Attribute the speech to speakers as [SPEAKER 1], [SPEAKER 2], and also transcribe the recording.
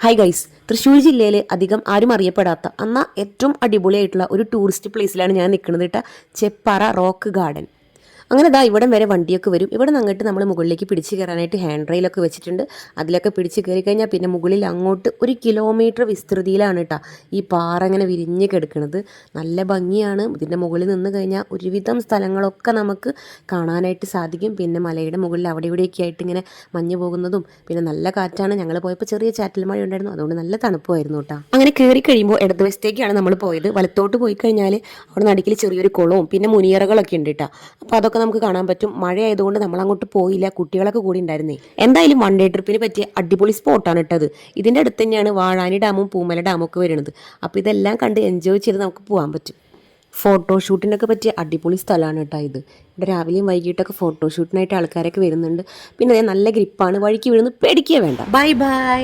[SPEAKER 1] Hi guys, Thrissur ജില്ലയിലെ അധികം ആരും അറിയപ്പെടാത്ത എന്നാൽ ഏറ്റവും അടിപൊളിയായിട്ടുള്ള ഒരു ടൂറിസ്റ്റ് പ്ലേസിലാണ് ഞാൻ നിൽക്കുന്നത് കേട്ടോ. Cheppara rock garden. അങ്ങനെ ദാ ഇവിടം വരെ വണ്ടിയൊക്കെ വരും. ഇവിടെ നിന്ന് അങ്ങോട്ട് നമ്മൾ മുകളിലേക്ക് പിടിച്ച് കയറാനായിട്ട് ഹാൻഡ് റെയിലൊക്കെ വെച്ചിട്ടുണ്ട്. അതിലൊക്കെ പിടിച്ച് കയറി കഴിഞ്ഞാൽ പിന്നെ മുകളിൽ അങ്ങോട്ട് 1 കിലോമീറ്റർ വിസ്തൃതിയിലാണ് കേട്ടോ ഈ പാറ ഇങ്ങനെ വിരിഞ്ഞ് കിടക്കുന്നത്. നല്ല ഭംഗിയാണ്. ഇതിൻ്റെ മുകളിൽ നിന്ന് കഴിഞ്ഞാൽ ഒരുവിധം സ്ഥലങ്ങളൊക്കെ നമുക്ക് കാണാനായിട്ട് സാധിക്കും. പിന്നെ മലയുടെ മുകളിൽ അവിടെ ഇവിടെയൊക്കെ ആയിട്ട് ഇങ്ങനെ മഞ്ഞ് പോകുന്നതും പിന്നെ നല്ല കാറ്റാണ്. ഞങ്ങൾ പോയപ്പോൾ ചെറിയ ചാറ്റൽ മഴ ഉണ്ടായിരുന്നു, അതുകൊണ്ട് നല്ല തണുപ്പുമായിരുന്നു കേട്ടോ. അങ്ങനെ കയറി കഴിയുമ്പോൾ ഇടതുവശത്തേക്കാണ് നമ്മൾ പോയത്. വലത്തോട്ട് പോയി കഴിഞ്ഞാൽ അവിടെ നടുക്കിൽ ചെറിയൊരു കുളവും പിന്നെ മുനിയറകളൊക്കെ ഉണ്ട് കേട്ടോ. അപ്പോൾ അതൊക്കെ നമുക്ക് കാണാൻ പറ്റും. മഴ ആയതുകൊണ്ട് നമ്മൾ അങ്ങോട്ട് പോയില്ല, കുട്ടികളൊക്കെ കൂടി ഉണ്ടായിരുന്നേ. എന്തായാലും വൺ ഡേ ട്രിപ്പിന് പറ്റിയ അടിപൊളി സ്പോട്ടാണ് ഇട്ടത്. ഇതിൻ്റെ അടുത്ത് തന്നെയാണ് വാഴാനി ഡാമും പൂമല ഡാമും ഒക്കെ വരുന്നത്. അപ്പോൾ ഇതെല്ലാം കണ്ട് എൻജോയ് ചെയ്ത് നമുക്ക് പോകാൻ പറ്റും. ഫോട്ടോഷൂട്ടിനൊക്കെ പറ്റിയ അടിപൊളി സ്ഥലമാണ് കേട്ടോ ഇത്. ഇവിടെ രാവിലെയും വൈകിട്ടൊക്കെ ഫോട്ടോഷൂട്ടിനായിട്ട് ആൾക്കാരൊക്കെ വരുന്നുണ്ട്. പിന്നെ അതേ നല്ല ഗ്രിപ്പാണ്, വഴിക്ക് വീഴുന്നു പേടിക്കുക വേണ്ട. Bye bye.